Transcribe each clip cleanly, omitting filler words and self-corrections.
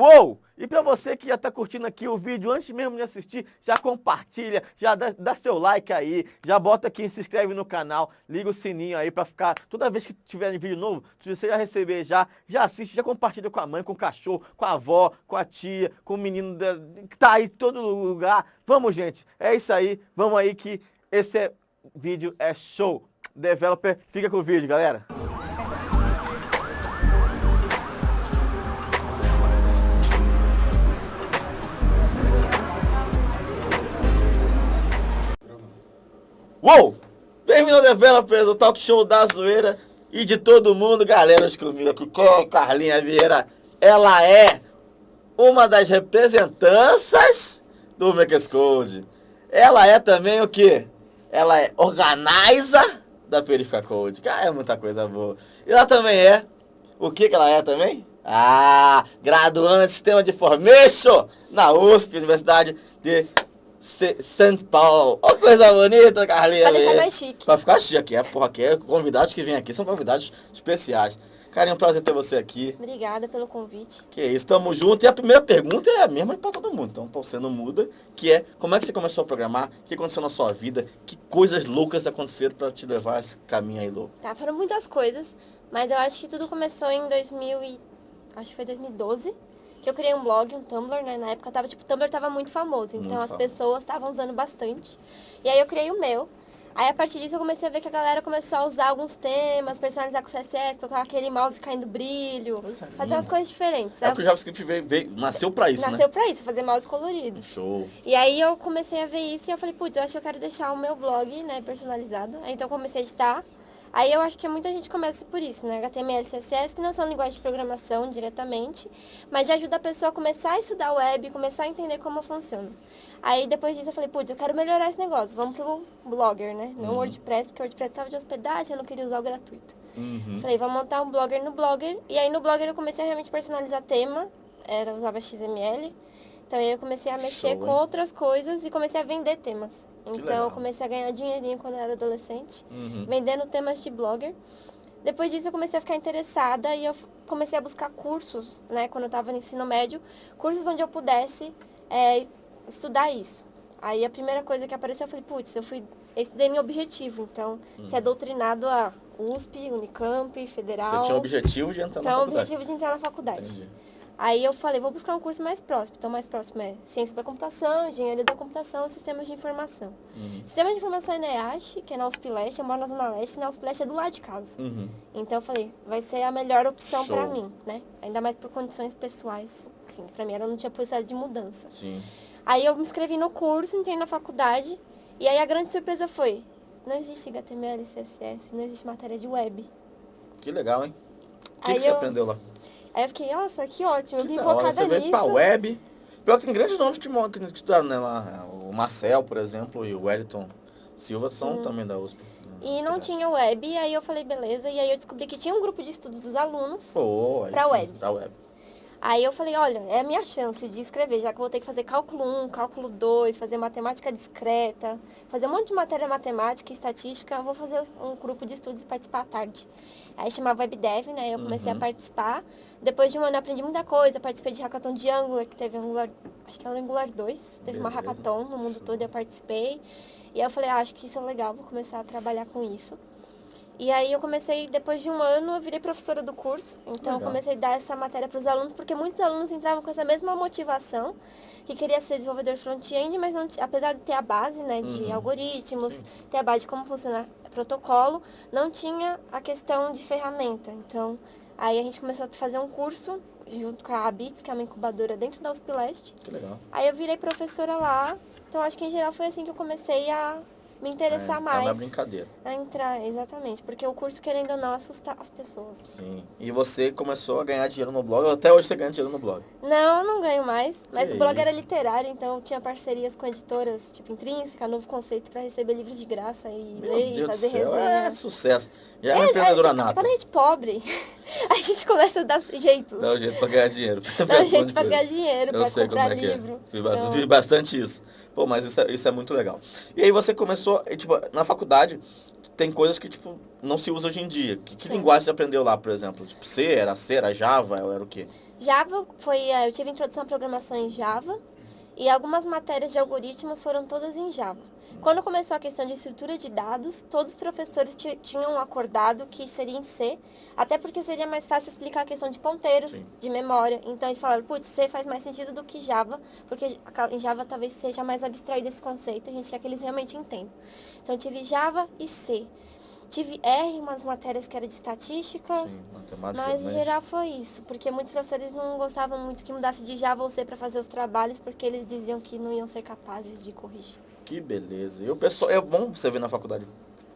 Uou! E para você que já está curtindo aqui o vídeo, antes mesmo de assistir, já compartilha, já dá seu like aí, já bota aqui, se inscreve no canal, liga o sininho aí para ficar, toda vez que tiver vídeo novo, se você já receber já assiste, já compartilha com a mãe, com o cachorro, com a avó, com a tia, com o menino que tá aí em todo lugar. Vamos, gente, é isso aí, vamos aí que esse vídeo é show. Developer, fica com o vídeo, galera. Uou! Bem-vindo ao Developers, o talk show da zoeira e de todo mundo. Galera, hoje comigo aqui com Carlinha Vieira. Ela é uma das representanças do Makers Code. Ela é também o quê? Ela é organizer da Perifica Code. Cara, é muita coisa boa. E ela também é... O que ela é também? Graduanda de Sistema de Information na USP, Universidade de São Paulo. Olha que coisa bonita, Carlinha. Pra deixar mais chique. Pra ficar chique. Convidados que vêm aqui são convidados especiais. Carinho, é um prazer ter você aqui. Obrigada pelo convite. Que isso, tamo junto. E a primeira pergunta é a mesma pra todo mundo. Então, você não muda. Que é, como é que você começou a programar? O que aconteceu na sua vida? Que coisas loucas aconteceram pra te levar a esse caminho aí louco? Tá, foram muitas coisas, mas eu acho que tudo começou em 2012. Que eu criei um blog, um Tumblr, né? Na época o Tumblr tava muito famoso, então Muito as famoso. pessoas estavam usando bastante. E aí eu criei o meu. Aí a partir disso eu comecei a ver que a galera começou a usar alguns temas, personalizar com CSS, colocar aquele mouse caindo brilho, Coisa linda. fazer umas coisas diferentes. É porque o JavaScript nasceu pra isso, Nasceu né? pra isso, fazer mouse colorido. Show. E aí eu comecei a ver isso e eu falei, putz, eu acho que eu quero deixar o meu blog, né, personalizado. Aí então eu comecei a editar. Aí eu acho que muita gente começa por isso, né? HTML e CSS, que não são linguagens de programação diretamente, mas já ajuda a pessoa a começar a estudar web, começar a entender como funciona. Aí depois disso eu falei, putz, eu quero melhorar esse negócio, vamos pro Blogger, né? Não WordPress, porque o WordPress precisava de hospedagem, eu não queria usar o gratuito. Falei, vamos montar um Blogger no Blogger. E aí no Blogger eu comecei a realmente personalizar tema, eu usava XML. Então aí eu comecei a mexer com outras coisas e comecei a vender temas. Então legal. eu comecei a ganhar dinheirinho quando eu era adolescente, vendendo temas de blogger. Depois disso eu comecei a ficar interessada e eu comecei a buscar cursos, né, quando eu estava no ensino médio, cursos onde eu pudesse estudar isso. Aí a primeira coisa que apareceu, eu falei, putz, eu estudei em objetivo, então você é doutrinado a USP, Unicamp, Federal. Você tinha o objetivo de entrar na faculdade. Objetivo de entrar na faculdade. Entendi. Aí eu falei, vou buscar um curso mais próximo. Então, mais próximo é Ciência da Computação, Engenharia da Computação e Sistemas de Informação. Sistemas de Informação é na EASH, que é na USP Leste, eu moro na Zona Leste, e na USP Leste é do lado de casa. Então eu falei, vai ser a melhor opção Show. pra mim, né? Ainda mais por condições pessoais. Enfim, pra mim não tinha possibilidade de mudança. Sim. Aí eu me inscrevi no curso, entrei na faculdade, e aí a grande surpresa foi, não existe HTML, CSS, não existe matéria de web. Que legal, hein? O que Aí você eu- aprendeu lá? Aí eu fiquei, nossa, que ótimo, eu vim Da hora, focada você veio nisso. pra web. Pior que tem grandes nomes que estudaram, né? Lá, o Marcel, por exemplo, e o Wellington Silva são também da USP. E não tinha web, e aí eu falei, beleza. E aí eu descobri que tinha um grupo de estudos dos alunos. Pô, aí Pra sim, web. Pra web. Aí eu falei, olha, é a minha chance de escrever, já que eu vou ter que fazer cálculo 1, cálculo 2, fazer matemática discreta, fazer um monte de matéria matemática e estatística, eu vou fazer um grupo de estudos e participar à tarde. Aí chamava WebDev, né? Eu comecei a participar. Depois de um ano eu aprendi muita coisa, participei de hackathon de Angular, que teve Angular, acho que era o Angular 2, teve uma Beleza. hackathon no mundo todo e eu participei. E aí eu falei, acho que isso é legal, vou começar a trabalhar com isso. E aí eu comecei, depois de um ano, eu virei professora do curso. Então eu Legal. comecei a dar essa matéria para os alunos, porque muitos alunos entravam com essa mesma motivação, que queria ser desenvolvedor front-end, mas não, apesar de ter a base, né, de algoritmos, Sim. ter a base de como funciona protocolo, não tinha a questão de ferramenta. Então, aí a gente começou a fazer um curso junto com a Abits, que é uma incubadora dentro da USP Leste. Que legal. Aí eu virei professora lá. Então acho que em geral foi assim que eu comecei a me interessar Tá mais. na brincadeira. A entrar, exatamente. Porque o curso, querendo ou não, assusta as pessoas. Sim. E você começou a ganhar dinheiro no blog, até hoje você ganha dinheiro no blog. Não, eu não ganho mais. Mas Que o blog era isso. literário, então eu tinha parcerias com editoras, tipo Intrínseca, Novo Conceito, pra receber livros de graça e Meu ler e Deus do fazer céu, resenha. é sucesso. Já é uma empreendedora tipo, nata. quando a gente é pobre, a gente começa a dar jeitos. Dá um jeito pra ganhar dinheiro. Dá um jeito pra ganhar dinheiro, Eu pra sei comprar como é que livro. é. Então, Vi bastante isso. Pô, mas isso é muito legal. E aí você começou, e, tipo, na faculdade, tem coisas que, tipo, não se usa hoje em dia. Que Sim. linguagem você aprendeu lá, por exemplo? Tipo, C, era Java, era o quê? Java eu tive introdução à programação em Java e algumas matérias de algoritmos foram todas em Java. Quando começou a questão de estrutura de dados, todos os professores tinham acordado que seria em C, até porque seria mais fácil explicar a questão de ponteiros, Sim. de memória. Então eles falaram, putz, C faz mais sentido do que Java, porque em Java talvez seja mais abstraído esse conceito, a gente quer que eles realmente entendam. Então eu tive Java e C. Tive R, umas matérias que era de estatística, Sim, matemática mas em também. geral foi isso, porque muitos professores não gostavam muito que mudasse de Java ou C para fazer os trabalhos, porque eles diziam que não iam ser capazes de corrigir. Que beleza. E o pessoal, é bom você ver na faculdade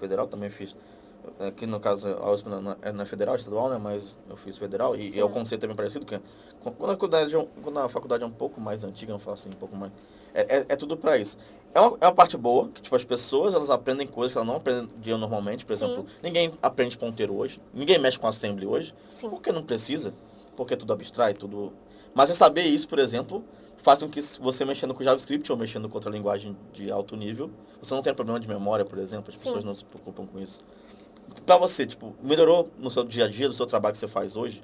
federal, também fiz. Aqui no caso, a USP não é federal, é estadual, né? Mas eu fiz federal e é o conceito também parecido, que quando a faculdade é um pouco mais antiga, vamos falar assim, um pouco mais. É tudo pra isso. É uma parte boa, que tipo, as pessoas elas aprendem coisas que elas não aprendiam normalmente. Por exemplo, ninguém aprende ponteiro hoje, ninguém mexe com assembly hoje, Sim. porque não precisa, porque tudo abstrai, tudo. Mas é saber isso, por exemplo, faz com que você mexendo com JavaScript ou mexendo com outra linguagem de alto nível, você não tenha problema de memória, por exemplo, as pessoas não se preocupam com isso. Pra você, tipo, melhorou no seu dia a dia, do seu trabalho que você faz hoje,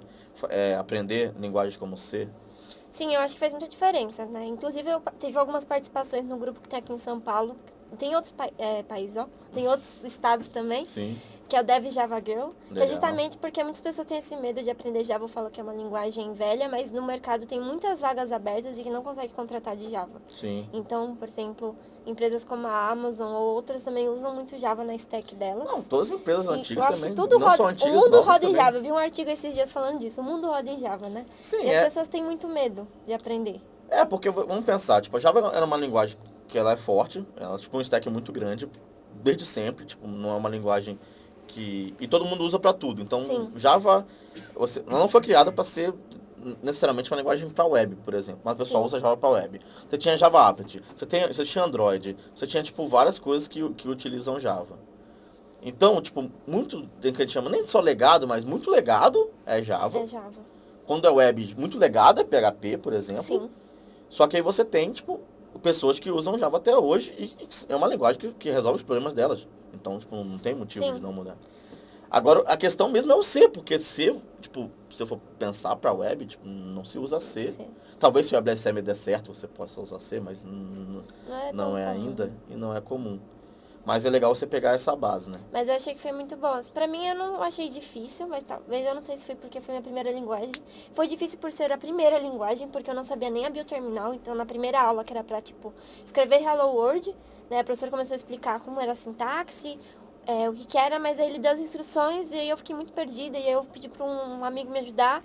aprender linguagens como C? Sim, eu acho que faz muita diferença, né? Inclusive, eu tive algumas participações no grupo que tem aqui em São Paulo. Tem outros países, ó. Tem outros estados também. Sim. Que é o Dev Java Girl. Que é Legal. justamente porque muitas pessoas têm esse medo de aprender Java, falam que é uma linguagem velha, mas no mercado tem muitas vagas abertas e que não consegue contratar de Java. Sim. Então, por exemplo, empresas como a Amazon ou outras também usam muito Java na stack delas. Não, todas as empresas antigas eu acho também. que tudo não roda, são antigas, o mundo novas roda em também. Java. Eu vi um artigo esses dias falando disso. O mundo roda em Java, né? Sim, e as pessoas têm muito medo de aprender. Porque vamos pensar, tipo, a Java era uma linguagem que ela é forte, ela tipo um stack muito grande, desde sempre, tipo, não é uma linguagem que... E todo mundo usa pra tudo, então Sim. Java, ela não foi criada pra ser necessariamente uma linguagem pra web, por exemplo, mas o pessoal usa Java pra web. Você tinha Java App, você tinha Android, você tinha, tipo, várias coisas que utilizam Java. Então, tipo, muito, do que a gente chama nem só legado, mas muito legado é Java. É Java. Quando é web, muito legado é PHP, por exemplo. Sim. Só que aí você tem, tipo, pessoas que usam Java até hoje e é uma linguagem que resolve os problemas delas. Então, tipo, não tem motivo de não mudar. Agora, a questão mesmo é o C, porque C, tipo, se eu for pensar pra web, tipo, não se usa C. Talvez se o WebSM der certo, você possa usar C, mas não é ainda e não é comum. Mas é legal você pegar essa base, né? Mas eu achei que foi muito bom. Pra mim eu não achei difícil, mas talvez eu não sei se foi porque foi minha primeira linguagem. Foi difícil por ser a primeira linguagem, porque eu não sabia nem abrir o terminal. Então na primeira aula, que era pra, tipo, escrever Hello World, né? A professora começou a explicar como era a sintaxe, o que era, mas aí ele deu as instruções e aí eu fiquei muito perdida. E aí eu pedi pra um amigo me ajudar.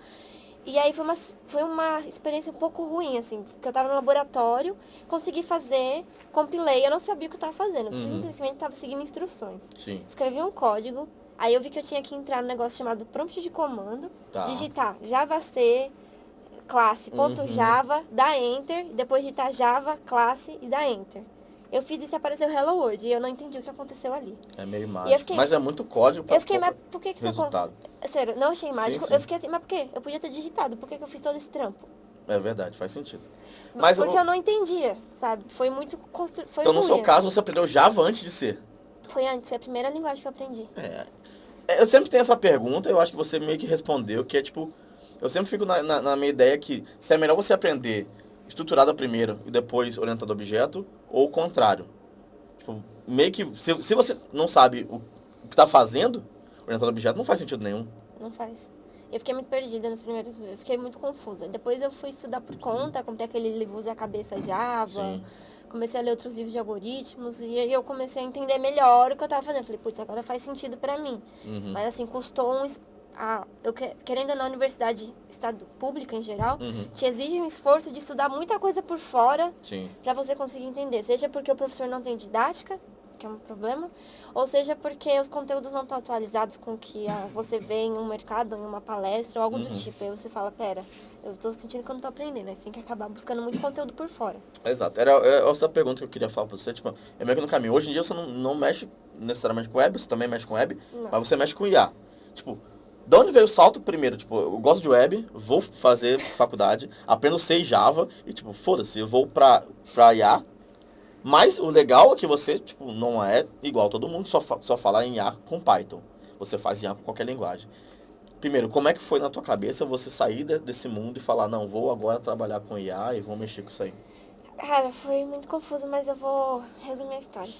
E aí foi uma experiência um pouco ruim, assim, porque eu tava no laboratório, consegui fazer, compilei, eu não sabia o que eu tava fazendo, simplesmente tava seguindo instruções. Sim. Escrevi um código, aí eu vi que eu tinha que entrar no negócio chamado prompt de comando, digitar JavaC, classe, ponto Java, dar Enter, depois digitar Java, classe e dar Enter. Eu fiz isso e apareceu Hello World, e eu não entendi o que aconteceu ali. É meio mágico, mas é muito código pra eu fiquei, mas por que isso resultado. Sério, não achei mágico. Sim. Eu fiquei assim, mas por quê? Eu podia ter digitado, por que eu fiz todo esse trampo? É verdade, faz sentido. Mas porque eu não entendia, sabe? Foi muito então, no seu caso, você aprendeu Java antes de ser? Foi antes, foi a primeira linguagem que eu aprendi. Eu sempre tenho essa pergunta, eu acho que você meio que respondeu, que é tipo... Eu sempre fico na minha ideia que se é melhor você aprender estruturada primeiro e depois orientado a objeto, ou o contrário. Tipo, meio que... Se você não sabe o que tá fazendo, orientado a objeto, não faz sentido nenhum. Não faz. Eu fiquei muito perdida nos primeiros... Eu fiquei muito confusa. Depois eu fui estudar por conta, comprei aquele livro Use a Cabeça Java... Sim. Comecei a ler outros livros de algoritmos e aí eu comecei a entender melhor o que eu tava fazendo. Falei, putz, agora faz sentido pra mim. Mas assim, custou querendo na universidade estado pública em geral, te exige um esforço de estudar muita coisa por fora pra você conseguir entender. Seja porque o professor não tem didática, que é um problema, ou seja porque os conteúdos não estão atualizados com o que você vê em um mercado, em uma palestra, ou algo do tipo. Aí você fala, pera, eu tô sentindo que eu não tô aprendendo. Aí você tem que acabar buscando muito conteúdo por fora. Exato. Era essa pergunta que eu queria falar pra você, tipo, é meio que no caminho. Hoje em dia você não mexe necessariamente com web, você também mexe com web, mas você mexe com IA. Tipo, de onde veio o salto primeiro? Tipo, eu gosto de web, vou fazer faculdade, aprendo C e Java, e tipo, foda-se, eu vou pra IA. Mas o legal é que você, tipo, não é igual todo mundo, só fala em IA com Python. Você faz IA com qualquer linguagem. Primeiro, como é que foi na tua cabeça você sair desse mundo e falar, não, vou agora trabalhar com IA e vou mexer com isso aí? Cara, foi muito confuso, mas eu vou resumir a história.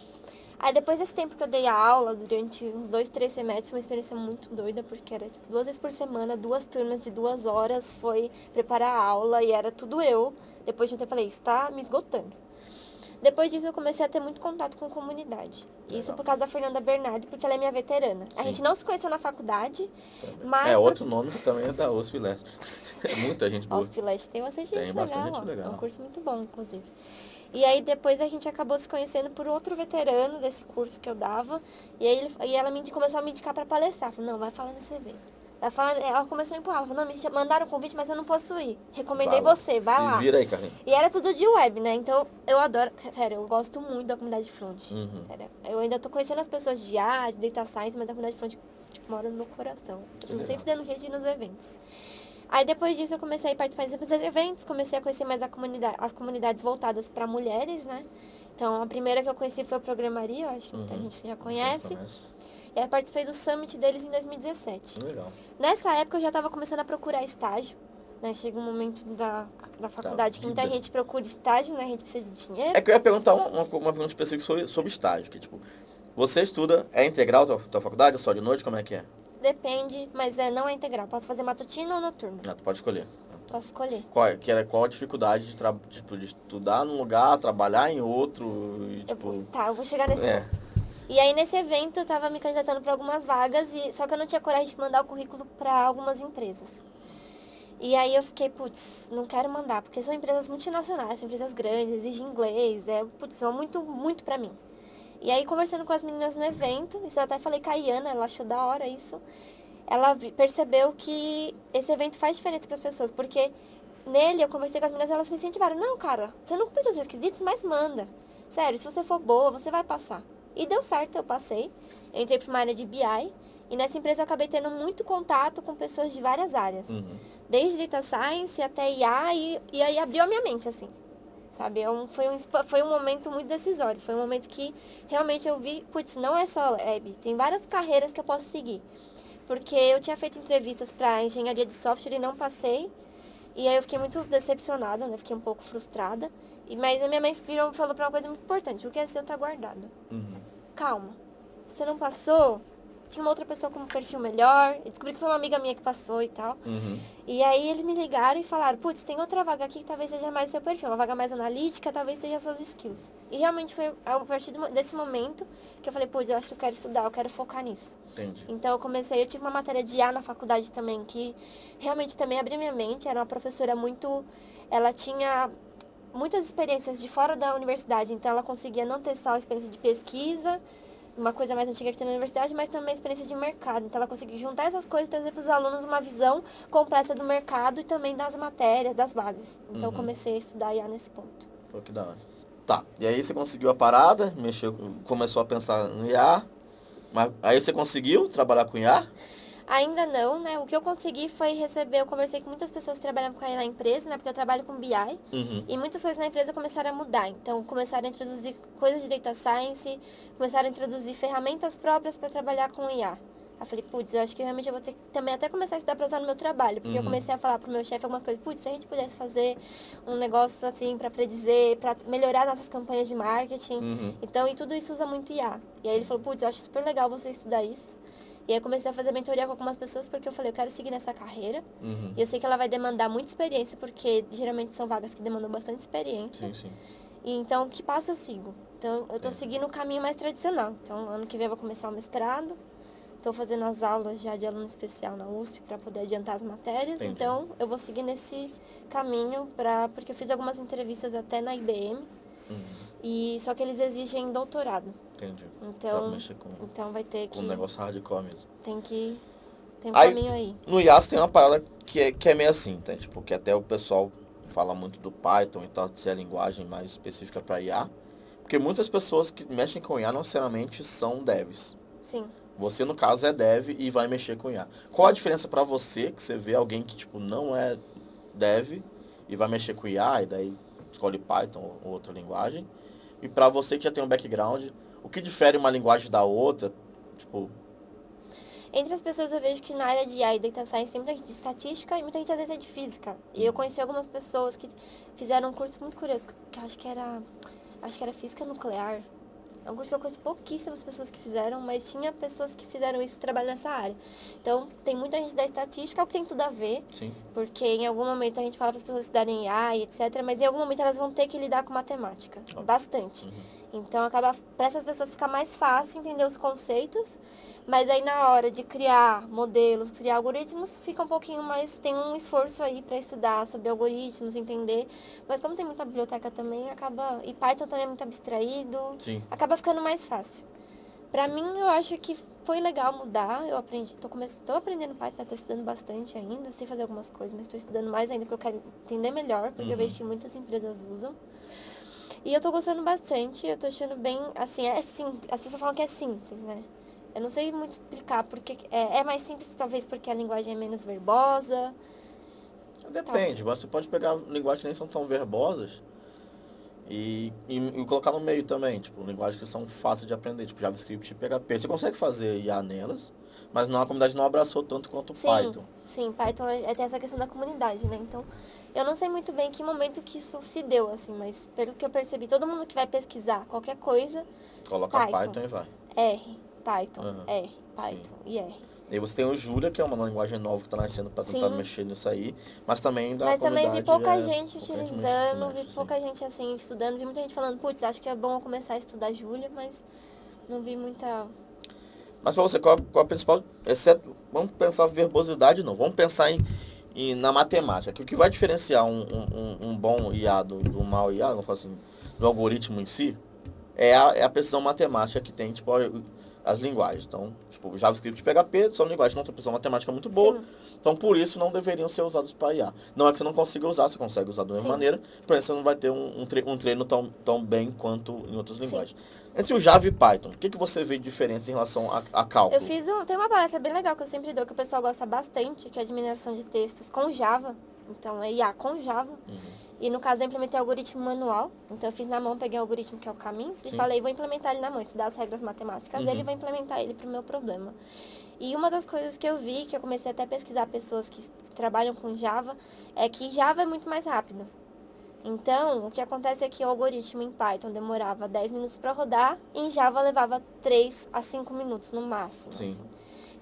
Aí depois desse tempo que eu dei a aula, durante uns 2, 3 semestres, foi uma experiência muito doida, porque era tipo, 2 vezes por semana, 2 turmas de 2 horas, foi preparar a aula e era tudo eu. Depois de um tempo eu falei, isso tá me esgotando. Depois disso eu comecei a ter muito contato com comunidade. Isso Legal. por causa da Fernanda Bernardi, porque ela é minha veterana. A Sim. gente não se conheceu na faculdade, Também. mas... Outro nome que também é da USP Leste. É muita gente boa. Os Pilete tem bastante gente Tem bastante legal, gente ó. legal. É um curso muito bom, inclusive. E aí depois a gente acabou se conhecendo por outro veterano desse curso que eu dava. E aí ela começou a me indicar pra palestrar. Falou, não, vai falar nesse evento. Ela começou a empurrar. Ela falou, não, me mandaram o convite, mas eu não posso ir. Recomendei você, vai lá. Se vira aí, Carlinhos. E era tudo de web, né? Então eu adoro, sério, eu gosto muito da comunidade front. Uhum. Sério. Eu ainda tô conhecendo as pessoas de IA, de data science, mas a comunidade front, tipo, mora no meu coração. Eu tô legal. sempre dando jeito de ir nos eventos. Aí depois disso eu comecei a participar desses eventos, comecei a conhecer mais as comunidades voltadas para mulheres, né? Então a primeira que eu conheci foi o Programaria, eu acho que muita gente já conhece. E aí participei do summit deles em 2017. Legal. Nessa época eu já estava começando a procurar estágio, né? Chega um momento da faculdade que muita gente procura estágio, né? A gente precisa de dinheiro. É que eu ia perguntar uma pergunta específica sobre estágio, que tipo, você estuda, é integral a tua faculdade, é só de noite, como é que é? Depende, mas não é integral. Posso fazer matutino ou noturno? Tu pode escolher. Posso escolher. Qual a dificuldade de estudar num lugar, trabalhar em outro e, tipo... Eu vou chegar nesse ponto. E aí nesse evento eu tava me candidatando para algumas vagas, só que eu não tinha coragem de mandar o currículo para algumas empresas. E aí eu fiquei, putz, não quero mandar, porque são empresas multinacionais, são empresas grandes, exigem inglês, são muito, muito pra mim. E aí conversando com as meninas no evento, isso eu até falei com a Iana, ela achou da hora isso, ela percebeu que esse evento faz diferença para as pessoas, porque nele eu conversei com as meninas e elas me incentivaram, não, cara, você não cumpre os requisitos, mas manda. Sério, se você for boa, você vai passar. E deu certo, eu passei. Eu entrei para uma área de BI e nessa empresa eu acabei tendo muito contato com pessoas de várias áreas. Uhum. Desde Data Science até IA e aí abriu a minha mente, assim. Sabe? Foi um momento muito decisório. Foi um momento que realmente eu vi, putz, não é só web. Tem várias carreiras que eu posso seguir. Porque eu tinha feito entrevistas para engenharia de software e não passei. E aí eu fiquei muito decepcionada, né? Fiquei um pouco frustrada. Mas a minha mãe falou pra uma coisa muito importante. O que é seu tá guardado. Uhum. Calma. Você não passou? Tinha uma outra pessoa com um perfil melhor. Eu descobri que foi uma amiga minha que passou e tal. Uhum. E aí eles me ligaram e falaram, putz, tem outra vaga aqui que talvez seja mais seu perfil. Uma vaga mais analítica, talvez seja suas skills. E realmente foi a partir desse momento que eu falei, putz, eu acho que eu quero estudar, eu quero focar nisso. Entendi. Então eu tive uma matéria de IA na faculdade também, que realmente também abriu minha mente. Era uma professora ela tinha muitas experiências de fora da universidade, então ela conseguia não ter só a experiência de pesquisa, uma coisa mais antiga que tem na universidade, mas também a experiência de mercado. Então ela conseguiu juntar essas coisas e trazer para os alunos uma visão completa do mercado e também das matérias, das bases. Então eu comecei a estudar IA nesse ponto. Pô, que da hora. Tá, e aí você conseguiu a parada, começou a pensar no IA, mas aí você conseguiu trabalhar com IA? Ainda não, né? O que eu consegui foi eu conversei com muitas pessoas que trabalham com AI na empresa, né? Porque eu trabalho com BI. Uhum. E muitas coisas na empresa começaram a mudar. Então, começaram a introduzir coisas de data science, começaram a introduzir ferramentas próprias para trabalhar com IA. Eu falei, putz, eu acho que realmente eu vou ter que também até começar a estudar para usar no meu trabalho. Porque eu comecei a falar pro meu chefe algumas coisas. Putz, se a gente pudesse fazer um negócio assim para predizer, para melhorar nossas campanhas de marketing. Então, e tudo isso usa muito IA. E aí ele falou, putz, eu acho super legal você estudar isso. E aí eu comecei a fazer mentoria com algumas pessoas porque eu falei, eu quero seguir nessa carreira. E eu sei que ela vai demandar muita experiência, porque geralmente são vagas que demandam bastante experiência. Sim, sim. E então, que passo eu sigo? Então, eu tô seguindo o caminho mais tradicional. Então, ano que vem eu vou começar o mestrado. Tô fazendo as aulas já de aluno especial na USP para poder adiantar as matérias. Entendi. Então, eu vou seguir nesse caminho porque eu fiz algumas entrevistas até na IBM. E só que eles exigem doutorado. Entendi. Então, Mexer então vai ter que... com um negócio hardcore mesmo. Tem um Aí, caminho aí. No IaaS tem uma parada que é meio assim, tá? Tipo, que até o pessoal fala muito do Python e tal, de ser a linguagem mais específica para IA. Porque muitas pessoas que mexem com IA não necessariamente são devs. Sim. Você, no caso, é dev e vai mexer com IA. Qual a diferença para você, que você vê alguém que, tipo, não é dev e vai mexer com IA, e daí escolhe Python ou outra linguagem, e para você que já tem um background, o que difere uma linguagem da outra, tipo... Entre as pessoas eu vejo que na área de IA e Data Science tem muita gente de estatística e muita gente às vezes é de física. E eu conheci algumas pessoas que fizeram um curso muito curioso, que eu acho que era física nuclear. É um curso que eu conheço pouquíssimas pessoas que fizeram, mas tinha pessoas que fizeram isso e trabalham nessa área. Então, tem muita gente da estatística, é o que tem tudo a ver. Sim. Porque em algum momento a gente fala para as pessoas estudarem IA e etc. Mas em algum momento elas vão ter que lidar com matemática. Bastante. Então, acaba para essas pessoas ficar mais fácil entender os conceitos. Mas aí na hora de criar modelos, criar algoritmos, fica um pouquinho mais, tem um esforço aí para estudar sobre algoritmos, entender. Mas como tem muita biblioteca também, acaba, e Python também é muito abstraído, Sim. acaba ficando mais fácil. Pra mim, eu acho que foi legal mudar, eu aprendi, tô aprendendo Python, né? Tô estudando bastante ainda, sei fazer algumas coisas, mas tô estudando mais ainda porque eu quero entender melhor, porque eu vejo que muitas empresas usam. E eu tô gostando bastante, eu tô achando bem, assim, é simples, as pessoas falam que é simples, né? Eu não sei muito explicar porque é mais simples, talvez porque a linguagem é menos verbosa. Depende, você pode pegar linguagens que nem são tão verbosas e colocar no meio também, tipo, linguagens que são fáceis de aprender, tipo JavaScript e PHP. Você consegue fazer IA nelas, mas não, a comunidade não abraçou tanto quanto o Python. Sim, Python tem essa questão da comunidade, né? Então, eu não sei muito bem que momento que isso se deu, assim, mas pelo que eu percebi, todo mundo que vai pesquisar qualquer coisa, Coloca Python e vai. R, Python, Uhum. R, Python e R. E aí você tem o Julia, que é uma linguagem nova que está nascendo para tentar mexer nisso aí, mas também da Mas também vi pouca pouca gente gente utilizando, vi pouca gente assim estudando, vi muita gente falando, putz, acho que é bom eu começar a estudar Julia, mas não vi muita... Mas para você, qual a principal, exceto, vamos pensar verbosidade não, vamos pensar na matemática, que o que vai diferenciar um bom IA do mau IA, vamos falar assim, do algoritmo em si, é a precisão matemática que tem, tipo, as linguagens. Então, tipo, JavaScript e PHP são linguagens que não têm precisão matemática muito boa, então por isso não deveriam ser usados para IA. Não é que você não consiga usar, você consegue usar da mesma maneira, porém você não vai ter um treino tão bem quanto em outras linguagens. Entre o Java e Python, o que você vê de diferença em relação a cálculo? Tem uma palestra bem legal que eu sempre dou, que o pessoal gosta bastante, que é de mineração de textos com Java. Então, é IA com Java. E no caso, eu implementei algoritmo manual. Então, eu fiz na mão, peguei o algoritmo que é o Caminhos e falei, vou implementar ele na mão, estudar as regras matemáticas dele e vou implementar ele pro meu problema. E uma das coisas que eu vi, que eu comecei até a pesquisar pessoas que trabalham com Java, é que Java é muito mais rápido. Então, o que acontece é que o algoritmo em Python demorava 10 minutos para rodar e em Java levava 3 a 5 minutos no máximo. Assim.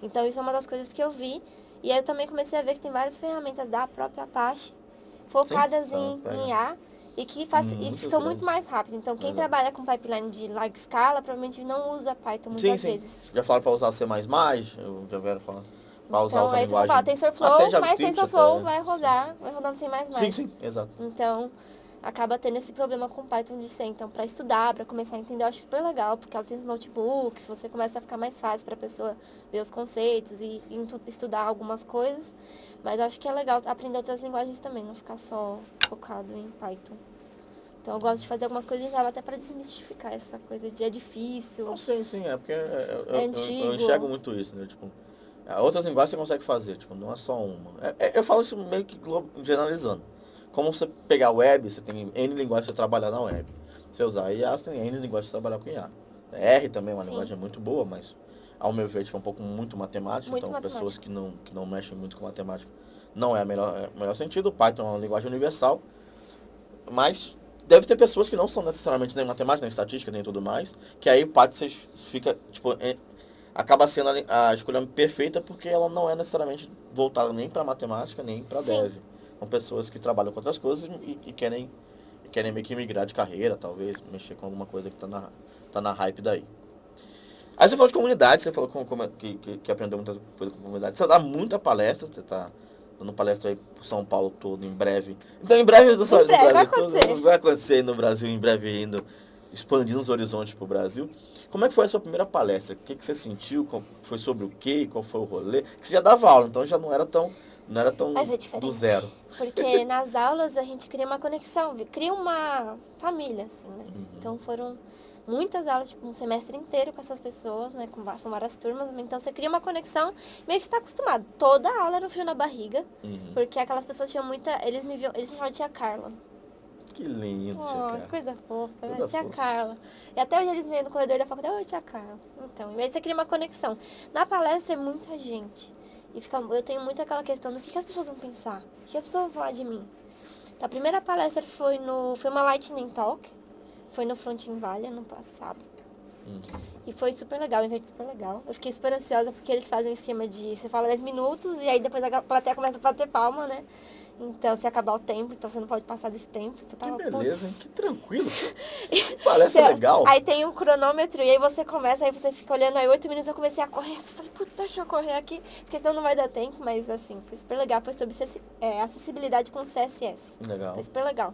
Então, isso é uma das coisas que eu vi. E aí eu também comecei a ver que tem várias ferramentas da própria Apache focadas em IA e que são muito mais rápidas. Então, quem trabalha com pipeline de larga escala provavelmente não usa Python muitas vezes. Já falaram para usar C++, eu já vieram falar. Para usar então, outra aí linguagem. Fala, TensorFlow, mas TensorFlow vai rodar, vai rodando sem mais. Sim, exato. Então, acaba tendo esse problema com Python de ser. Então, para estudar, para começar a entender, eu acho super legal, porque elas têm os notebooks, você começa a ficar mais fácil para a pessoa ver os conceitos e estudar algumas coisas. Mas eu acho que é legal aprender outras linguagens também, não ficar só focado em Python. Então, eu gosto de fazer algumas coisas em Java até para desmistificar essa coisa de é difícil. Não, sim, é porque eu enxergo muito isso, né? Tipo, outras linguagens você consegue fazer, tipo, não é só uma. Eu falo isso meio que generalizando. Como você pegar a web, você tem N linguagens para trabalhar na web. Se você usar IA, você tem N linguagens para trabalhar com IA. R também é uma linguagem muito boa, mas ao meu ver, tipo, é um pouco muito matemática. Muito então, matemática. Pessoas que não mexem muito com matemática não é o melhor sentido. O Python é uma linguagem universal, mas deve ter pessoas que não são necessariamente nem matemática, nem estatística, nem tudo mais, que aí o Python fica, tipo, acaba sendo a escolha perfeita porque ela não é necessariamente voltada nem para matemática, nem para dev. São pessoas que trabalham com outras coisas e querem meio que migrar de carreira, talvez, mexer com alguma coisa que tá na hype daí. Aí você falou de comunidade, você falou que aprendeu muita coisa com comunidade. Você dá muita palestra, você tá dando palestra aí pro São Paulo todo, em breve. Então, em breve, no Brasil, vai acontecer no Brasil, em breve, expandindo os horizontes pro Brasil. Como é que foi a sua primeira palestra? O que você sentiu? Foi sobre o quê? Qual foi o rolê? Que você já dava aula, então já não era tão do zero. Porque nas aulas a gente cria uma conexão, cria uma família, assim, né? Então foram muitas aulas, tipo, um semestre inteiro com essas pessoas, né? São várias turmas, então você cria uma conexão, meio que está acostumado. Toda aula era um frio na barriga, porque aquelas pessoas tinham muita. Eles me chamavam de tia Carla. Que lindo, tia Oh, Carla. coisa fofa, né? Coisa Tia fofa. Carla. E até hoje eles vêm no corredor da faculdade, oi, tia Carla. Então, e aí você cria uma conexão. Na palestra é muita gente. E eu tenho muito aquela questão do que as pessoas vão pensar, o que as pessoas vão falar de mim. Então, a primeira palestra foi uma Lightning Talk, foi no Frontin Valley ano passado. E foi super legal, um evento super legal. Eu fiquei super ansiosa porque eles fazem um esquema de você fala 10 minutos e aí depois a plateia começa a bater palma, né? Então, se acabar o tempo, então você não pode passar desse tempo. Então, Que tava, beleza, hein? putz. Que tranquilo. Que palestra legal. Aí tem um cronômetro e aí você começa, aí você fica olhando, aí 8 minutos eu comecei a correr, assim, falei, putz, deixa eu correr aqui, porque senão não vai dar tempo, mas assim, foi super legal, foi sobre acessibilidade com CSS. Legal. Foi super legal.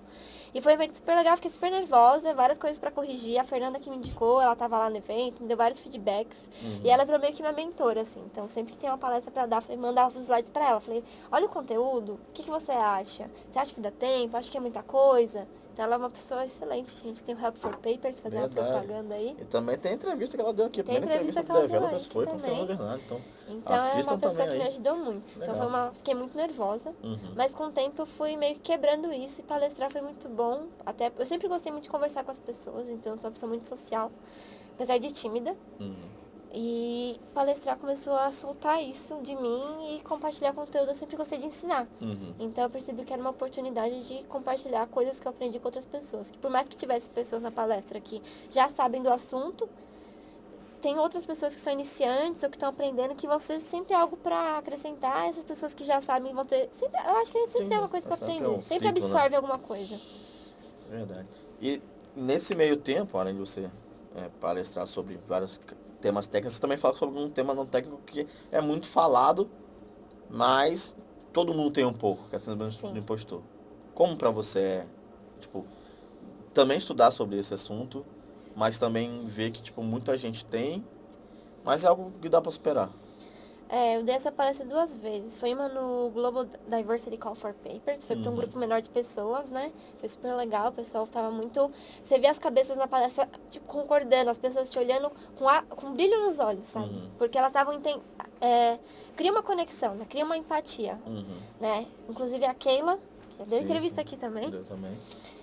E foi um evento super legal, fiquei super nervosa, várias coisas pra corrigir, a Fernanda que me indicou, ela tava lá no evento, me deu vários feedbacks, e ela virou meio que minha mentora, assim, então sempre que tem uma palestra pra dar, falei, mandava os slides pra ela, falei, olha o conteúdo, o que você acha? Você acha que dá tempo? Acha que é muita coisa? Então ela é uma pessoa excelente, gente. Tem o Help for Papers, fazer uma Verdade. propaganda aí. E também tem a entrevista que ela deu aqui. A Tem primeira entrevista entrevista do que ela deu Developers aí foi com a também. Fernanda Bernardo. Então, Então é assistam uma pessoa também que me aí. ajudou muito. Legal. Então fiquei muito nervosa. Mas com o tempo eu fui meio que quebrando isso e palestrar foi muito bom. Até eu sempre gostei muito de conversar com as pessoas, então eu sou uma pessoa muito social, apesar de tímida. E palestrar começou a soltar isso de mim e compartilhar conteúdo. Eu sempre gostei de ensinar. Então eu percebi que era uma oportunidade de compartilhar coisas que eu aprendi com outras pessoas. Que por mais que tivesse pessoas na palestra que já sabem do assunto, tem outras pessoas que são iniciantes ou que estão aprendendo que vão ser sempre algo para acrescentar. Essas pessoas que já sabem vão ter... Sempre, eu acho que a gente sempre tem alguma coisa para sempre aprender. um Sempre ciclo, absorve né? alguma coisa. Verdade. E nesse meio tempo, além de você palestrar sobre vários temas técnicos, você também fala sobre um tema não técnico que é muito falado, mas todo mundo tem um pouco, que é a síndrome do impostor. Como pra você tipo, também estudar sobre esse assunto, mas também ver que, tipo, muita gente tem, mas é algo que dá pra superar. Eu dei essa palestra 2 vezes. Foi uma no Global Diversity Call for Papers. Foi para um grupo menor de pessoas, né? Foi super legal. O pessoal tava muito... Você vê as cabeças na palestra, tipo, concordando. As pessoas te olhando com brilho nos olhos, sabe? Porque elas estavam... Cria uma conexão, né? Cria uma empatia, né? Inclusive a Keila, que deu entrevista aqui também. Deu também.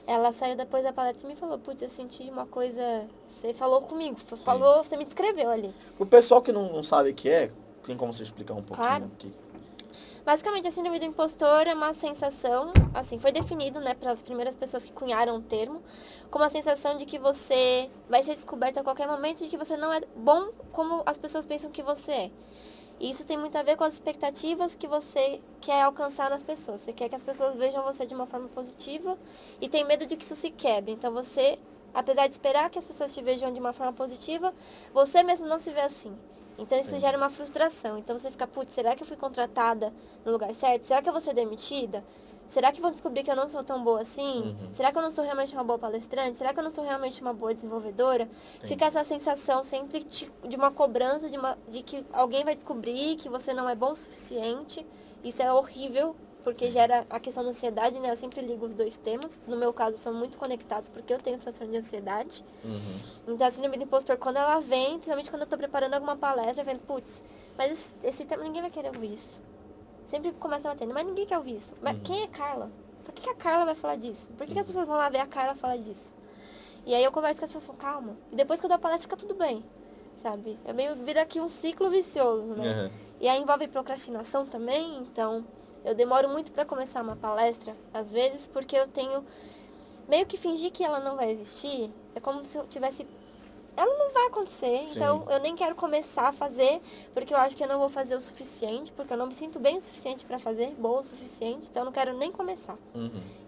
Ela saiu depois da palestra e me falou, putz, eu senti uma coisa... Você falou comigo, falou, você me descreveu ali. O pessoal que não sabe o que tem como você explicar um pouquinho? Claro. Basicamente, a síndrome do impostor é uma sensação, assim, foi definido, né, pelas primeiras pessoas que cunharam o termo, como a sensação de que você vai ser descoberto a qualquer momento, de que você não é bom como as pessoas pensam que você é. E isso tem muito a ver com as expectativas que você quer alcançar nas pessoas. Você quer que as pessoas vejam você de uma forma positiva e tem medo de que isso se quebre. Então você, apesar de esperar que as pessoas te vejam de uma forma positiva, você mesmo não se vê assim. Então isso gera uma frustração. Então você fica, putz, será que eu fui contratada no lugar certo? Será que eu vou ser demitida? Será que vão descobrir que eu não sou tão boa assim? Será que eu não sou realmente uma boa palestrante? Será que eu não sou realmente uma boa desenvolvedora? Fica essa sensação sempre de uma cobrança, de que alguém vai descobrir que você não é bom o suficiente. Isso é horrível, porque gera a questão da ansiedade, né? Eu sempre ligo os dois temas. No meu caso, são muito conectados, porque eu tenho transtorno de ansiedade. Então, a síndrome do impostor, quando ela vem, principalmente quando eu tô preparando alguma palestra, vendo, putz, mas esse tema, ninguém vai querer ouvir isso. Sempre começa batendo, mas ninguém quer ouvir isso. Mas quem é Carla? Por que a Carla vai falar disso? Por que as pessoas vão lá ver a Carla falar disso? E aí eu converso com as pessoas e falo, calma. E depois que eu dou a palestra, fica tudo bem, sabe? É meio vira aqui um ciclo vicioso, né? E aí envolve procrastinação também, então eu demoro muito pra começar uma palestra, às vezes, porque eu tenho meio que fingir que ela não vai existir. É como se eu tivesse... Ela não vai acontecer, então eu nem quero começar a fazer, porque eu acho que eu não vou fazer o suficiente, porque eu não me sinto bem o suficiente pra fazer, boa o suficiente, então eu não quero nem começar.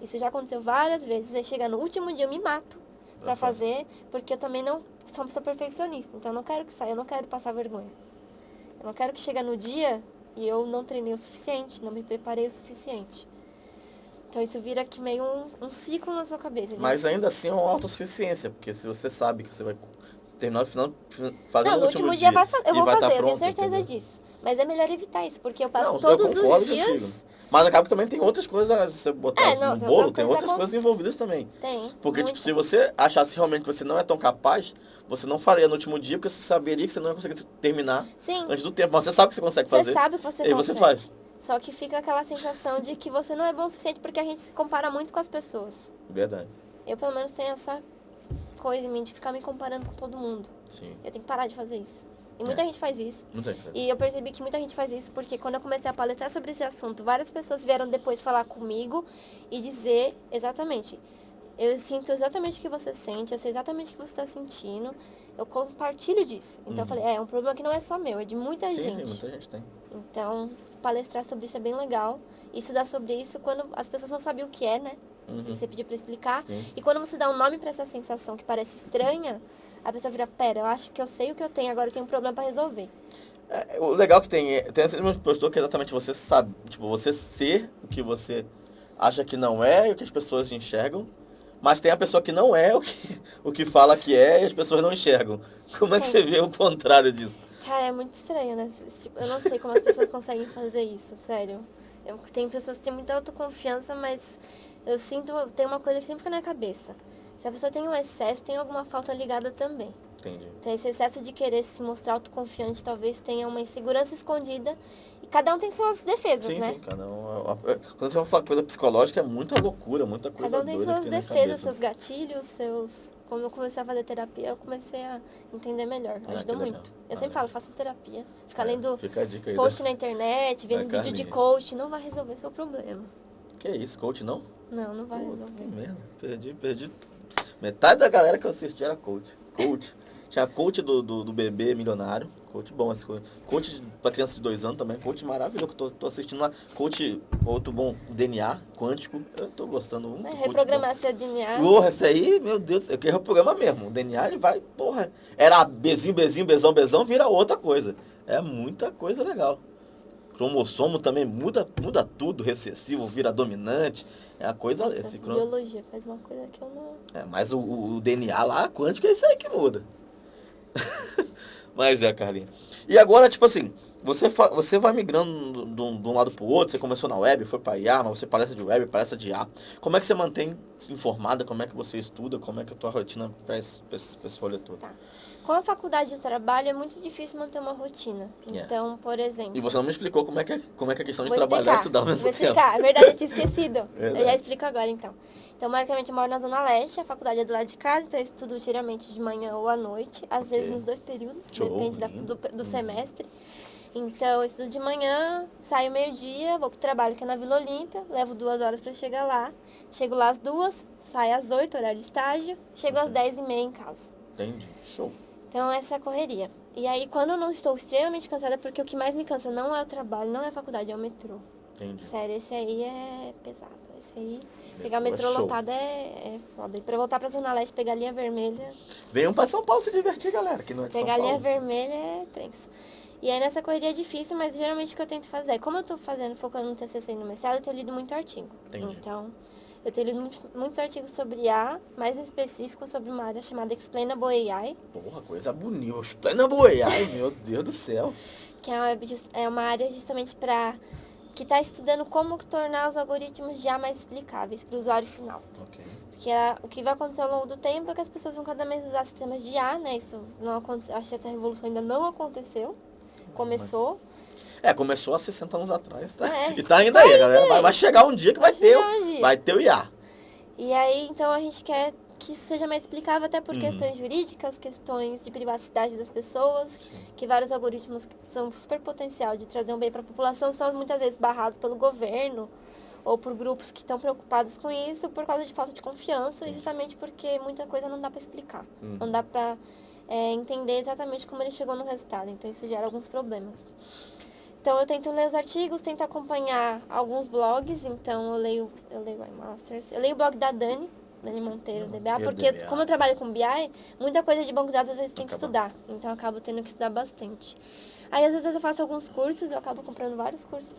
Isso já aconteceu várias vezes, aí chega no último dia eu me mato pra fazer, porque eu também não sou uma pessoa perfeccionista, então eu não quero que saia, eu não quero passar vergonha. Eu não quero que chegue no dia e eu não treinei o suficiente, não me preparei o suficiente. Então isso vira aqui meio um ciclo na sua cabeça. Mas ainda assim é uma autossuficiência, porque se você sabe que você vai terminar o final, fazer no último dia eu vou fazer, eu tenho certeza disso. Mas é melhor evitar isso, porque eu passo todos os dias... Contigo. Mas acaba que também tem outras coisas, se você botar no bolo, tem outras coisas envolvidas também. Tem. Porque, tipo, se você achasse realmente que você não é tão capaz, você não faria no último dia, porque você saberia que você não ia conseguir terminar antes do tempo. Mas você sabe que você consegue fazer. Você sabe que você consegue. E você faz. Só que fica aquela sensação de que você não é bom o suficiente porque a gente se compara muito com as pessoas. Verdade. Eu, pelo menos, tenho essa coisa em mim de ficar me comparando com todo mundo. Sim. Eu tenho que parar de fazer isso. E muita gente faz isso. Muita gente faz. E eu percebi que muita gente faz isso porque quando eu comecei a palestrar sobre esse assunto, várias pessoas vieram depois falar comigo e dizer exatamente, eu sinto exatamente o que você sente, eu sei exatamente o que você está sentindo, eu compartilho disso. Então eu falei, é um problema que não é só meu, é de muita gente. Sim, muita gente tem. Então, palestrar sobre isso é bem legal. E estudar sobre isso quando as pessoas não sabiam o que é, né? Você pedia pra explicar. Sim. E quando você dá um nome pra essa sensação que parece estranha, a pessoa vira, pera, eu acho que eu sei o que eu tenho, agora eu tenho um problema pra resolver. O legal que tem esse mesmo postura que é exatamente você sabe, tipo, você ser o que você acha que não é e o que as pessoas enxergam, mas tem a pessoa que não é o que fala que é e as pessoas não enxergam. Como é que você vê o contrário disso? Cara, é muito estranho, né? Tipo, eu não sei como as pessoas conseguem fazer isso, sério. Tem pessoas que têm muita autoconfiança, mas eu sinto, tem uma coisa que sempre fica na cabeça. Se a pessoa tem um excesso, tem alguma falta ligada também. Entendi. Então, esse excesso de querer se mostrar autoconfiante talvez tenha uma insegurança escondida. E cada um tem suas defesas, né? Sim, cada um. Quando você fala coisa psicológica, é muita loucura, muita coisa Cada um tem doida suas aqui na defesas, cabeça. seus gatilhos, seus... Como eu comecei a fazer terapia, eu comecei a entender melhor. Ajudou que legal. muito. Eu sempre falo, faça terapia. Ficar lendo Fica a dica aí. post na internet, vendo vídeo de Carlinha. coach, não vai resolver seu problema. Que isso, coach não? Não vai Que resolver. merda, perdi. Metade da galera que eu assisti era coach. Tinha coach do bebê milionário. Coach bom esse coach. Coach pra criança de 2 anos também. Coach maravilhoso que eu tô assistindo lá. Coach, outro bom, DNA, quântico. Eu tô gostando muito. Reprogramar seu DNA. Porra, esse aí, meu Deus, eu quero reprogramar mesmo. O DNA, ele vai, porra. Era bezinho, bezão, vira outra coisa. É muita coisa legal. Cromossomo também muda tudo, recessivo vira dominante. É a coisa. Nossa, biologia faz uma coisa que eu não. Mas o DNA lá, quântico, é isso aí que muda. Mas Carlinhos. E agora, tipo assim, você vai migrando de um lado pro outro, você começou na web, foi pra IA, mas você palestra de web, palestra de IA. Como é que você mantém informada? Como é que você estuda? Como é que é a tua rotina pra esse rolê todo? Tá. Com a faculdade de trabalho é muito difícil manter uma rotina. Então, por exemplo... E você não me explicou como é que é a questão de Vou trabalhar e explicar, estudar ao mesmo vou tempo. explicar. É verdade, eu tinha esquecido. Verdade. Eu já explico agora, então. Então, basicamente, eu moro na Zona Leste, a faculdade é do lado de casa, então eu estudo geralmente de manhã ou à noite, às vezes nos 2 períodos, depende do semestre. Então, eu estudo de manhã, saio meio-dia, vou pro trabalho que é na Vila Olímpia, levo 2 horas pra chegar lá, chego lá às 2, saio às 8, horário de estágio, chego às 10h30 em casa. Entendi. Show. Então, essa é a correria. E aí, quando eu não estou extremamente cansada, porque o que mais me cansa não é o trabalho, não é a faculdade, é o metrô. Entendi. Sério, esse aí é pesado. Esse aí, pegar Metrô metrô é show. lotado é foda. E pra voltar pra Zona Leste, pegar a linha vermelha... Venham pra São Paulo se divertir, galera, que não é de São Pegar a Paulo. linha vermelha é tenso. E aí, nessa correria é difícil, mas geralmente o que eu tento fazer é, como eu tô focando no TCC e no mestrado, eu tenho lido muito artigo. Entendi. Então, eu tenho lido muitos artigos sobre IA, mais em específico sobre uma área chamada Explainable AI. Porra, coisa bonita. Explainable AI, meu Deus do céu. Que é uma área justamente que está estudando como tornar os algoritmos de IA mais explicáveis para o usuário final. Ok. Porque o que vai acontecer ao longo do tempo é que as pessoas vão cada vez usar sistemas de IA, né? Isso não aconteceu, acho que essa revolução ainda não aconteceu. Começou. Começou há 60 anos atrás, tá? É. E tá ainda aí, galera. Vai chegar um dia que vai ter o IA. E aí, então, a gente quer que isso seja mais explicável até por questões jurídicas, questões de privacidade das pessoas, que vários algoritmos que são super potencial de trazer um bem para a população são muitas vezes barrados pelo governo ou por grupos que estão preocupados com isso por causa de falta de confiança e justamente porque muita coisa não dá para explicar. Não dá para entender exatamente como ele chegou no resultado. Então, isso gera alguns problemas. Então, eu tento ler os artigos, tento acompanhar alguns blogs. Então, eu leio iMasters. Eu leio o blog da Dani Monteiro, DBA, porque como eu trabalho com BI, muita coisa de banco de dados às vezes tem que estudar. Então, eu acabo tendo que estudar bastante. Aí, às vezes, eu faço alguns cursos, eu acabo comprando vários cursos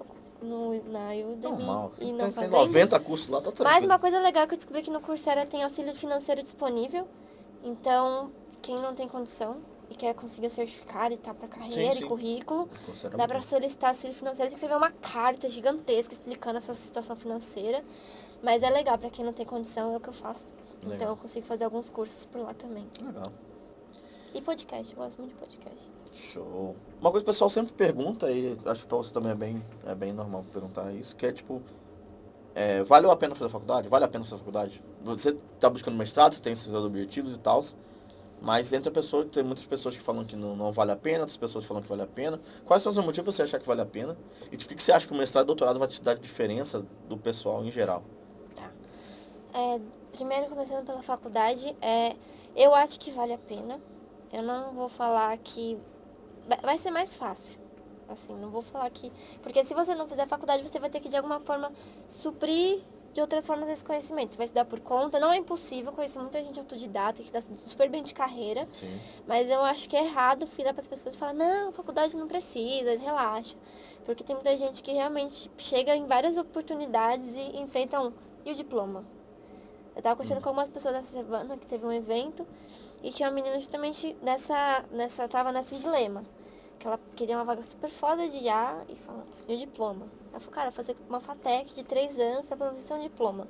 na Udemy. Normal. E não tem fazendo. 90 cursos lá, tá tranquilo. Mas uma coisa legal que eu descobri que no Coursera tem auxílio financeiro disponível. Então, quem não tem condição e quer conseguir o certificado e tá pra carreira e currículo, dá pra solicitar auxílio financeiro. Tem que escrever uma carta gigantesca explicando a sua situação financeira. Mas é legal, pra quem não tem condição, é o que eu faço. Legal. Então eu consigo fazer alguns cursos por lá também. Legal. E podcast, eu gosto muito de podcast. Show. Uma coisa que o pessoal sempre pergunta, e acho que pra você também é bem normal perguntar isso, que é tipo, valeu a pena fazer faculdade? Vale a pena fazer faculdade? Você tá buscando mestrado, você tem seus objetivos e tal, mas entre a pessoa, tem muitas pessoas que falam que não vale a pena, outras pessoas que falam que vale a pena. Quais são os motivos pra você achar que vale a pena? E tipo, o que que você acha que o mestrado e o doutorado vai te dar de diferença do pessoal em geral? Tá. Primeiro, começando pela faculdade, eu acho que vale a pena. Eu não vou falar que vai ser mais fácil. Assim, não vou falar que... Porque se você não fizer faculdade, você vai ter que, de alguma forma, suprir de outras formas esse conhecimento. Você vai se dar por conta. Não é impossível, conhecer muita gente autodidata, que dá super bem de carreira. Sim. Mas eu acho que é errado virar para as pessoas e falar, não, faculdade não precisa, relaxa. Porque tem muita gente que realmente chega em várias oportunidades e enfrenta e o diploma? Eu tava conversando com algumas pessoas essa semana que teve um evento e tinha uma menina justamente tava nesse dilema. Que ela queria uma vaga super foda de IA e falando, e o diploma. Ela falou, cara, fazer uma FATEC de 3 anos pra provar um diploma.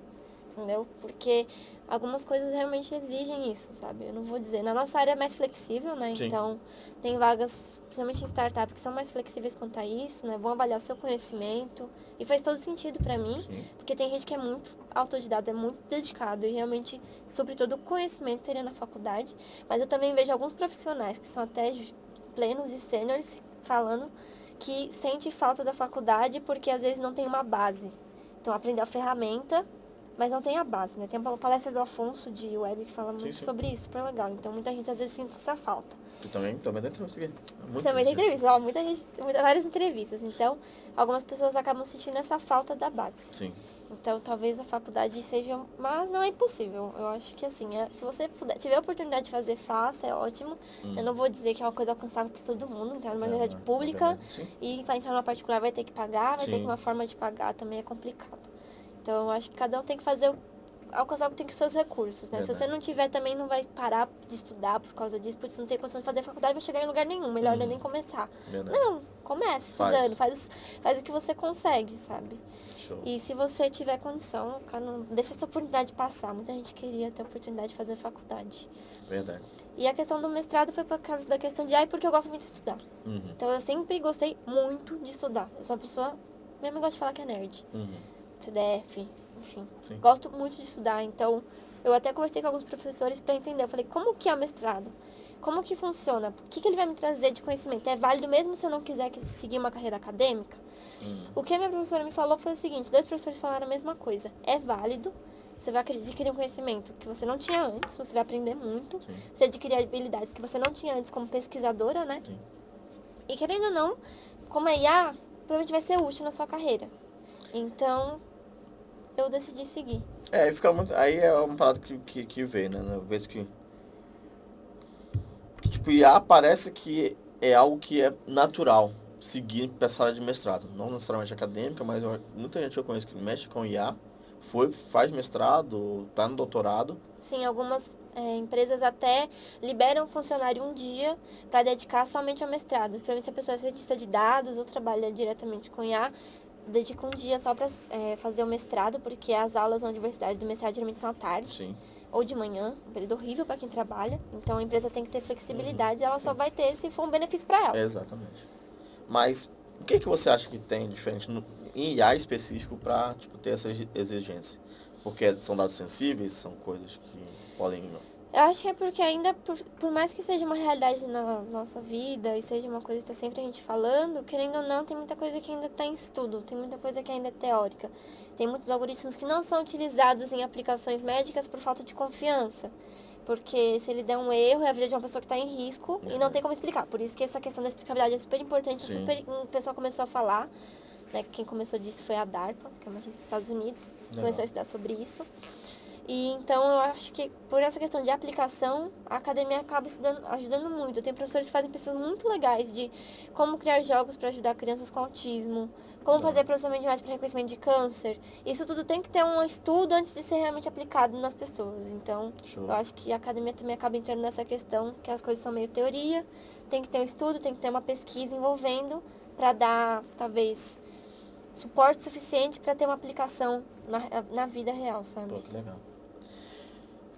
Entendeu? Porque algumas coisas realmente exigem isso, sabe? Eu não vou dizer. Na nossa área é mais flexível, né? Sim. Então, tem vagas, principalmente em startup, que são mais flexíveis quanto a isso, né? Vão avaliar o seu conhecimento. E faz todo sentido pra mim, Sim. porque tem gente que é muito autodidata, é muito dedicado e realmente, sobretudo, o conhecimento teria na faculdade. Mas eu também vejo alguns profissionais que são até plenos e sêniores falando que sente falta da faculdade porque às vezes não tem uma base. Então, aprender a ferramenta, mas não tem a base, né? Tem uma palestra do Afonso de web que fala muito Sim. sobre isso, super legal. Então, muita gente às vezes sente essa falta. Tu também tem entrevista aqui. Também tem entrevista, ó, muita gente, várias entrevistas. Então, algumas pessoas acabam sentindo essa falta da base. Sim. Então, talvez a faculdade seja... Mas não é impossível. Eu acho que, assim, se você tiver a oportunidade de fazer, faça, é ótimo. Eu não vou dizer que é uma coisa alcançável para todo mundo. Entrar numa universidade pública e vai entrar numa particular vai ter que pagar, vai ter que uma forma de pagar também é complicado. Então, eu acho que cada um tem que alcançar o que tem que ser os recursos, né? Se você não tiver, também não vai parar de estudar por causa disso, porque você não tem condição de fazer faculdade, vai chegar em lugar nenhum. Melhor não é nem começar. Verdade. Não, comece estudando, faz o que você consegue, sabe? Show. E se você tiver condição, cara, não deixa essa oportunidade passar. Muita gente queria ter a oportunidade de fazer faculdade. Verdade. E a questão do mestrado foi por causa da questão de, porque eu gosto muito de estudar. Então eu sempre gostei muito de estudar. Eu sou uma pessoa, minha mãe gosta de falar que é nerd. CDF, enfim. Sim. Gosto muito de estudar, então eu até conversei com alguns professores para entender. Eu falei, como que é o mestrado? Como que funciona? O que ele vai me trazer de conhecimento? É válido mesmo se eu não quiser seguir uma carreira acadêmica? O que a minha professora me falou foi o seguinte, 2 professores falaram a mesma coisa. É válido, você vai adquirir um conhecimento que você não tinha antes, você vai aprender muito. Sim. Você adquirir habilidades que você não tinha antes como pesquisadora, né? Sim. E querendo ou não, como é IA, provavelmente vai ser útil na sua carreira. Então, eu decidi seguir. Aí fica muito. Aí é uma parada que vem, né? Uma vez que tipo, IA parece que é algo que é natural seguir pra essa área de mestrado. Não necessariamente acadêmica, mas muita gente que eu conheço que mexe com IA, faz mestrado, tá no doutorado. Sim, algumas empresas até liberam o funcionário um dia para dedicar somente ao mestrado. Provavelmente se a pessoa é cientista de dados ou trabalha diretamente com IA, dedica um dia só para fazer o mestrado, porque as aulas na universidade do mestrado geralmente são à tarde. Sim. Ou de manhã, um período horrível para quem trabalha. Então a empresa tem que ter flexibilidade e ela só vai ter se for um benefício para ela. Exatamente. Mas o que você acha que tem diferente em IA específico para tipo, ter essa exigência? Porque são dados sensíveis, são coisas que podem... Eu acho que é porque ainda, por mais que seja uma realidade na nossa vida e seja uma coisa que está sempre a gente falando, querendo ou não, tem muita coisa que ainda está em estudo, tem muita coisa que ainda é teórica. Tem muitos algoritmos que não são utilizados em aplicações médicas por falta de confiança. Porque se ele der um erro, é a vida de uma pessoa que está em risco e não tem como explicar. Por isso que essa questão da explicabilidade é super importante. O pessoal começou a falar, né? Quem começou disso foi a DARPA, que é uma agência dos Estados Unidos. Começou a estudar sobre isso. E então eu acho que por essa questão de aplicação, a academia acaba ajudando muito. Tem professores que fazem pesquisas muito legais de como criar jogos para ajudar crianças com autismo, como fazer processamento de imagem para reconhecimento de câncer. Isso tudo tem que ter um estudo antes de ser realmente aplicado nas pessoas. Então, eu acho que a academia também acaba entrando nessa questão, que as coisas são meio teoria, tem que ter um estudo, tem que ter uma pesquisa envolvendo para dar, talvez, suporte suficiente para ter uma aplicação na vida real, sabe? Pô, que legal.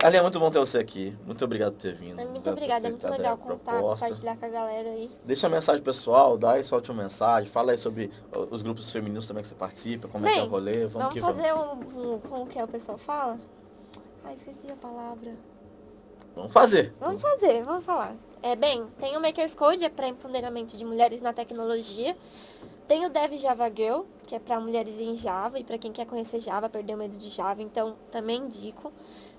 Carlinha, é muito bom ter você aqui. Muito obrigado por ter vindo. Muito obrigada, é muito legal contar, compartilhar com a galera aí. Deixa a mensagem pessoal, dá aí sua última mensagem, fala aí sobre os grupos femininos também que você participa, como é que é o rolê, vamos fazer como que é o pessoal fala? Ah, esqueci a palavra. Vamos fazer. Vamos falar. Tem o Makers Code, é para empoderamento de mulheres na tecnologia. Tem o Dev Java Girl, que é para mulheres em Java e para quem quer conhecer Java, perder o medo de Java, então também indico.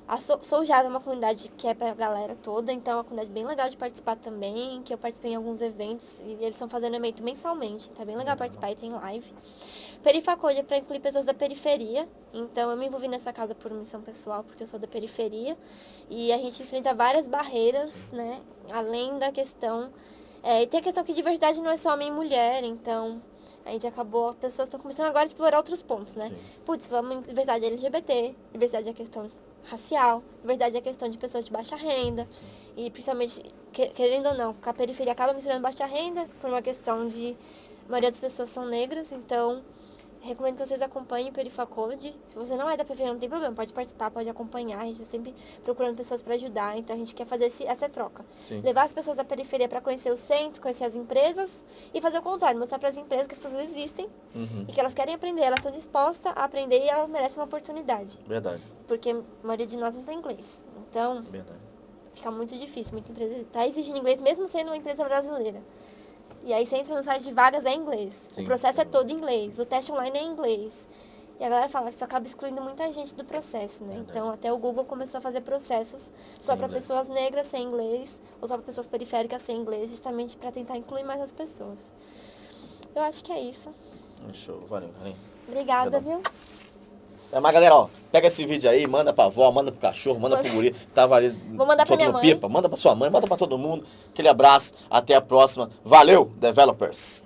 A Sou Java é uma comunidade que é pra galera toda, então é uma comunidade bem legal de participar também, que eu participei em alguns eventos e eles estão fazendo evento mensalmente, tá bem legal participar e tem live. Perifacode é pra incluir pessoas da periferia, então eu me envolvi nessa casa por missão pessoal, porque eu sou da periferia, e a gente enfrenta várias barreiras, né, além da questão, e tem a questão que diversidade não é só homem e mulher, então a gente acabou, as pessoas estão começando agora a explorar outros pontos, né? Sim. Putz, vamos em diversidade LGBT, diversidade é questão racial, diversidade é questão de pessoas de baixa renda, sim. E principalmente, querendo ou não, a periferia acaba misturando baixa renda por uma questão de, a maioria das pessoas são negras, então recomendo que vocês acompanhem o Perifacode. Se você não é da periferia, não tem problema, pode participar, pode acompanhar, a gente está sempre procurando pessoas para ajudar, então a gente quer fazer essa troca. Sim. Levar as pessoas da periferia para conhecer os centros, conhecer as empresas e fazer o contrário, mostrar para as empresas que as pessoas existem e que elas querem aprender, elas estão dispostas a aprender e elas merecem uma oportunidade. Verdade. Porque a maioria de nós não tem inglês, então fica muito difícil, muita empresa está exigindo inglês mesmo sendo uma empresa brasileira. E aí você entra no site de vagas, é em inglês. Sim. O processo é todo em inglês. O teste online é em inglês. E a galera fala que isso acaba excluindo muita gente do processo, né? Então até o Google começou a fazer processos só para pessoas negras sem inglês, ou só para pessoas periféricas sem inglês, justamente para tentar incluir mais as pessoas. Eu acho que é isso. Show. Valeu, Carlinhos. Obrigada, viu? Mas galera, ó, pega esse vídeo aí, manda pra avó, manda pro cachorro, manda pro guri, tava ali. Vou mandar pra minha mãe. Pipa, manda pra sua mãe, manda pra todo mundo. Aquele abraço, até a próxima. Valeu, developers!